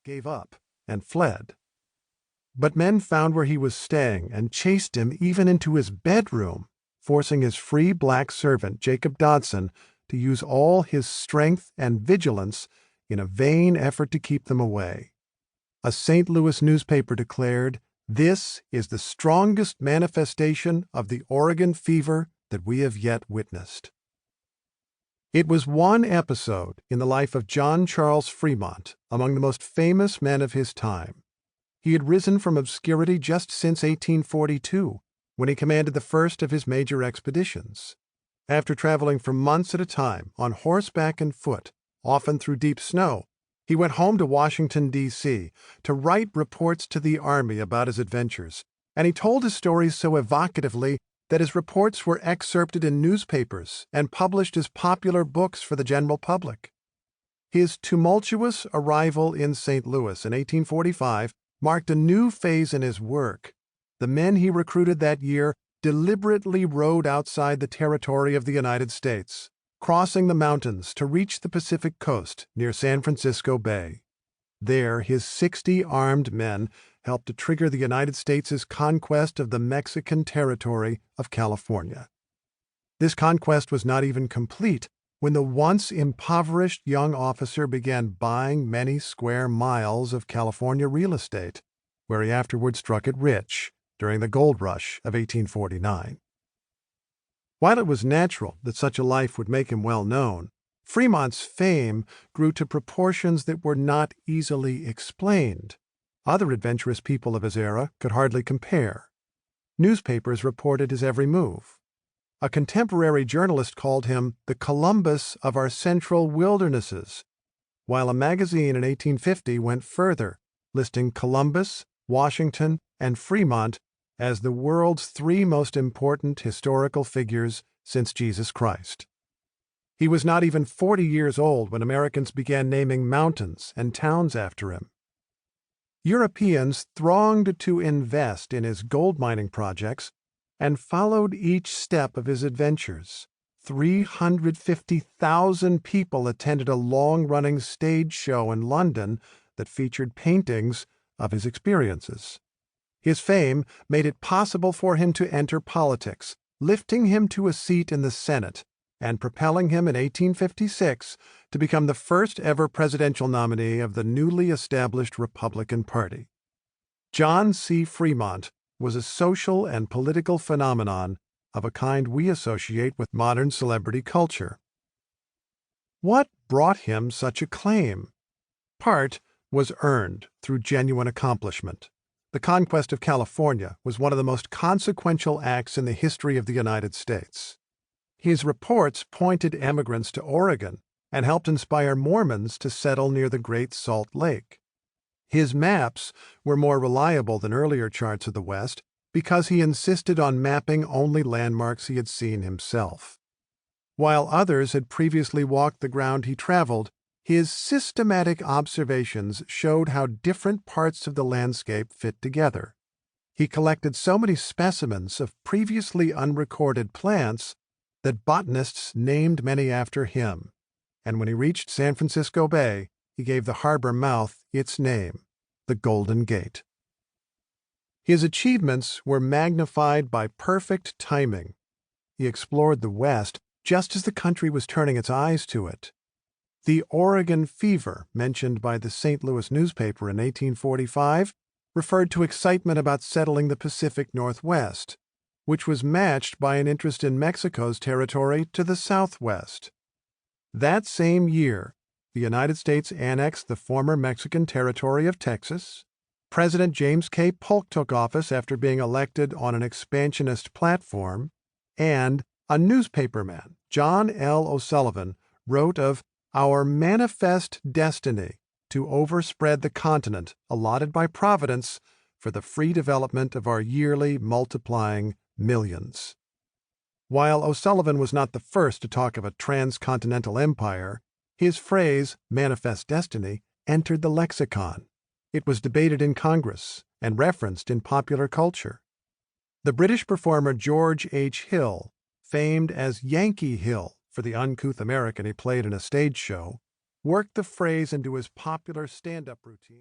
gave up and fled. But men found where he was staying and chased him even into his bedroom, forcing his free black servant, Jacob Dodson, to use all his strength and vigilance in a vain effort to keep them away. A St. Louis newspaper declared, "This is the strongest manifestation of the Oregon fever that we have yet witnessed." It was one episode in the life of John Charles Frémont, among the most famous men of his time. He had risen from obscurity just since 1842, when he commanded the first of his major expeditions. After traveling for months at a time, on horseback and foot, often through deep snow, he went home to Washington, D.C., to write reports to the Army about his adventures, and he told his stories so evocatively that his reports were excerpted in newspapers and published as popular books for the general public. His tumultuous arrival in St. Louis in 1845 marked a new phase in his work. The men he recruited that year deliberately rode outside the territory of the United States, crossing the mountains to reach the Pacific coast near San Francisco Bay. There, his 60 armed men helped to trigger the United States' conquest of the Mexican territory of California. This conquest was not even complete when the once impoverished young officer began buying many square miles of California real estate, where he afterward struck it rich during the gold rush of 1849. While it was natural that such a life would make him well known, Frémont's fame grew to proportions that were not easily explained. Other adventurous people of his era could hardly compare. Newspapers reported his every move. A contemporary journalist called him the Columbus of our central wildernesses, while a magazine in 1850 went further, listing Columbus, Washington, and Frémont as the world's 3 most important historical figures since Jesus Christ. He was not even 40 years old when Americans began naming mountains and towns after him. Europeans thronged to invest in his gold mining projects and followed each step of his adventures. 350,000 people attended a long-running stage show in London that featured paintings of his experiences. His fame made it possible for him to enter politics, lifting him to a seat in the Senate and propelling him in 1856 to become the first ever presidential nominee of the newly established Republican Party. John C. Frémont was a social and political phenomenon of a kind we associate with modern celebrity culture. What brought him such acclaim? Part was earned through genuine accomplishment. The conquest of California was one of the most consequential acts in the history of the United States. His reports pointed emigrants to Oregon and helped inspire Mormons to settle near the Great Salt Lake. His maps were more reliable than earlier charts of the West because he insisted on mapping only landmarks he had seen himself. While others had previously walked the ground he traveled, his systematic observations showed how different parts of the landscape fit together. He collected so many specimens of previously unrecorded plants that botanists named many after him, and when he reached San Francisco Bay, he gave the harbor mouth its name, the Golden Gate. His achievements were magnified by perfect timing. He explored the West just as the country was turning its eyes to it. The Oregon fever, mentioned by the St. Louis newspaper in 1845, referred to excitement about settling the Pacific Northwest, which was matched by an interest in Mexico's territory to the southwest. That same year, the United States annexed the former Mexican territory of Texas. President James K. Polk took office after being elected on an expansionist platform, and a newspaperman, John L. O'Sullivan, wrote of our manifest destiny to overspread the continent allotted by Providence for the free development of our yearly multiplying millions. While O'Sullivan was not the first to talk of a transcontinental empire, his phrase, manifest destiny, entered the lexicon. It was debated in Congress and referenced in popular culture. The British performer George H. Hill, famed as Yankee Hill for the uncouth American he played in a stage show, worked the phrase into his popular stand-up routine.